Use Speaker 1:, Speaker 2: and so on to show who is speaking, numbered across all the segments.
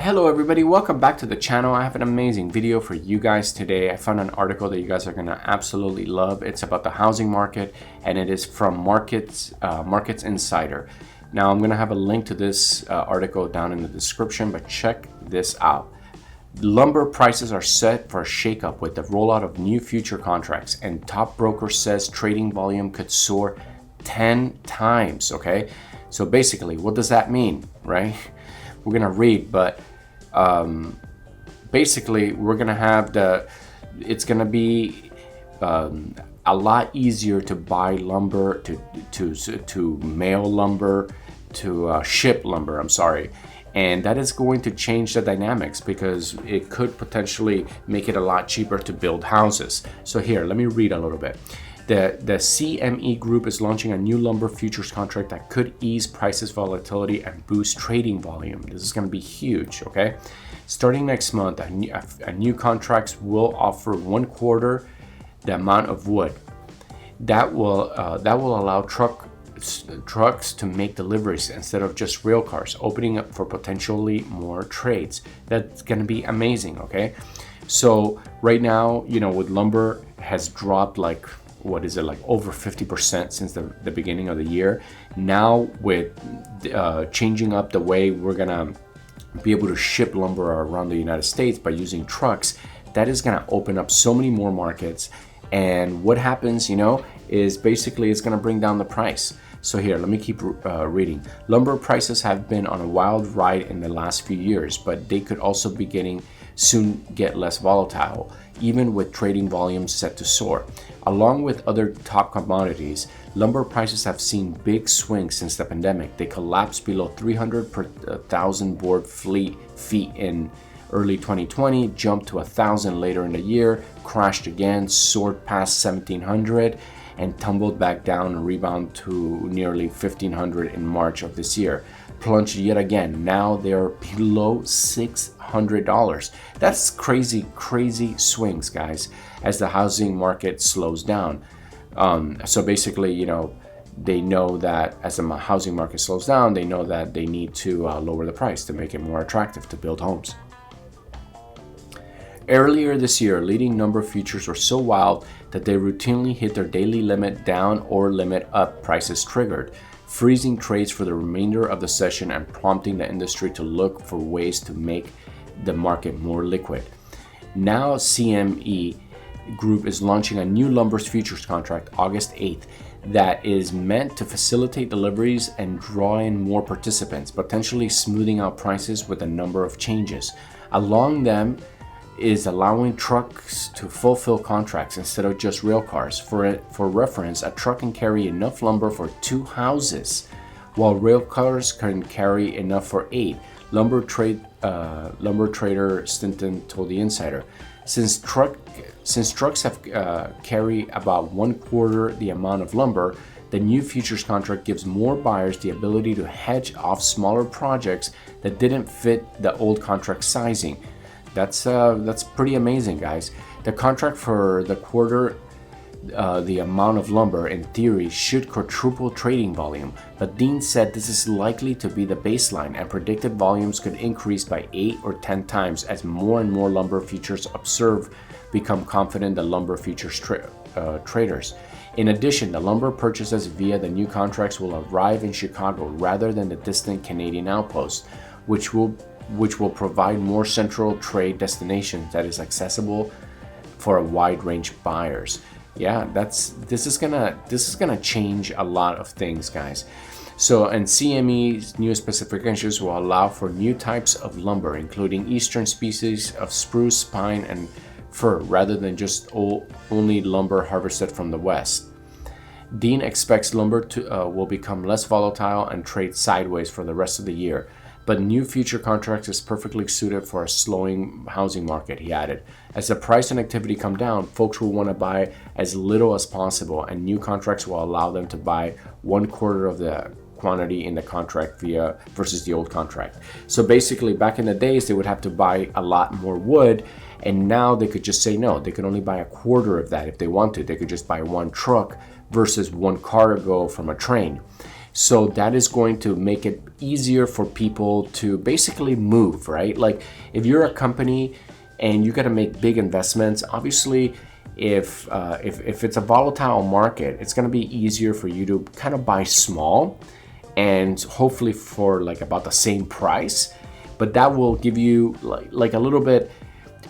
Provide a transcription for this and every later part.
Speaker 1: Hello everybody, welcome back to the channel. I have an amazing video for you guys today. I found an article that you guys are gonna absolutely love. It's about the housing market and it is from Markets Insider. Now I'm gonna have a link to this article down in the description, but check this out. Lumber prices are set for a shakeup with the rollout of new future contracts, and top broker says trading volume could soar 10 times, okay? So basically, what does that mean, right? We're gonna read, but basically we're gonna have it's gonna be a lot easier to buy lumber, to mail lumber, to ship lumber, I'm sorry. And that is going to change the dynamics because it could potentially make it a lot cheaper to build houses. So here, let me read a little bit. The CME Group is launching a new lumber futures contract that could ease prices volatility and boost trading volume. This is going to be huge, okay? Starting next month, a new contract will offer 1/4 the amount of wood. That will allow trucks to make deliveries instead of just railcars, opening up for potentially more trades. That's going to be amazing, okay? So right now, with lumber has dropped like, what is it, like over 50% since the beginning of the year. Now with changing up the way we're gonna be able to ship lumber around the United States by using trucks, that is gonna open up so many more markets. And what happens, is basically it's gonna bring down the price. So here, let me keep reading. Lumber prices have been on a wild ride in the last few years, but they could also be soon get less volatile, even with trading volumes set to soar. Along with other top commodities, lumber prices have seen big swings since the pandemic. They collapsed below 300 per 1,000 board feet in early 2020, jumped to 1,000 later in the year, crashed again, soared past 1,700, and tumbled back down and rebound to nearly 1,500 in March of this year. Plunged yet again. Now they are below $600. That's crazy swings, guys, as the housing market slows down. So basically, they know that as the housing market slows down, they know that they need to lower the price to make it more attractive to build homes. Earlier this year, leading lumber futures were so wild that they routinely hit their daily limit down or limit up prices triggered, freezing trades for the remainder of the session and prompting the industry to look for ways to make the market more liquid. Now CME Group is launching a new lumber futures contract August 8th that is meant to facilitate deliveries and draw in more participants, potentially smoothing out prices with a number of changes. Along them is allowing trucks to fulfill contracts instead of just rail cars. For reference, a truck can carry enough lumber for 2 houses, while rail cars can carry enough for 8. Lumber trader Stinton told the Insider. Since trucks have carry about 1/4 the amount of lumber, the new futures contract gives more buyers the ability to hedge off smaller projects that didn't fit the old contract sizing. That's pretty amazing, guys. The contract for the quarter, the amount of lumber in theory should quadruple trading volume, but Dean said this is likely to be the baseline and predicted volumes could increase by 8 or 10 times as more and more lumber futures become confident the lumber futures traders. In addition, the lumber purchases via the new contracts will arrive in Chicago rather than the distant Canadian outpost, which will provide more central trade destinations that is accessible for a wide range of buyers. Yeah, this is gonna change a lot of things, guys. So, and CME's new specifications will allow for new types of lumber, including eastern species of spruce, pine, and fir, rather than just only lumber harvested from the west. Dean expects lumber will become less volatile and trade sideways for the rest of the year. But new future contracts is perfectly suited for a slowing housing market, he added. As the price and activity come down, folks will want to buy as little as possible, and new contracts will allow them to buy 1/4 of the quantity in the contract versus the old contract. So basically, back in the days, they would have to buy a lot more wood, and now they could just say no. They could only buy 1/4 of that if they wanted. They could just buy 1 truck versus 1 cargo from a train. So that is going to make it easier for people to basically move, right? Like if you're a company and you got to make big investments, obviously if it's a volatile market, it's going to be easier for you to kind of buy small and hopefully for like about the same price. But that will give you like a little bit,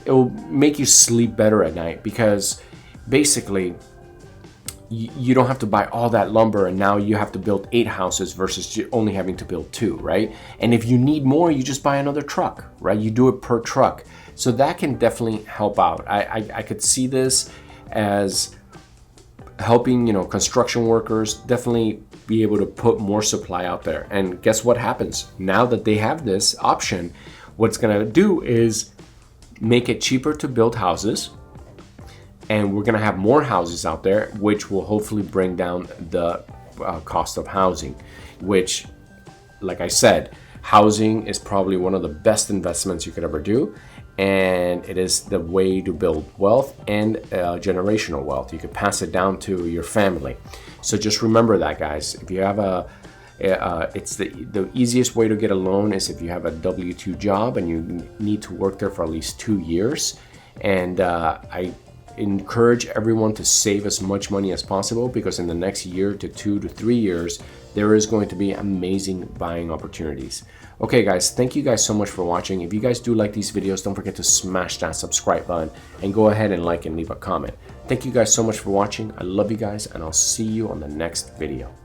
Speaker 1: it will make you sleep better at night, because basically you don't have to buy all that lumber and now you have to build 8 houses versus only having to build 2, right? And if you need more, you just buy another truck, right? You do it per truck. So that can definitely help out. I could see this as helping, construction workers definitely be able to put more supply out there. And guess what happens? Now that they have this option, what's gonna do is make it cheaper to build houses, and we're going to have more houses out there, which will hopefully bring down the cost of housing, which, like I said, housing is probably one of the best investments you could ever do, and it is the way to build wealth and generational wealth. You could pass it down to your family. So just remember that, guys. If you have it's the easiest way to get a loan is if you have a W-2 job and you need to work there for at least 2 years. And I encourage everyone to save as much money as possible, because in the next year to 2 to 3 years, there is going to be amazing buying opportunities. Okay guys, thank you guys so much for watching. If you guys do like these videos, don't forget to smash that subscribe button and go ahead and like and leave a comment. Thank you guys so much for watching. I love you guys, and I'll see you on the next video.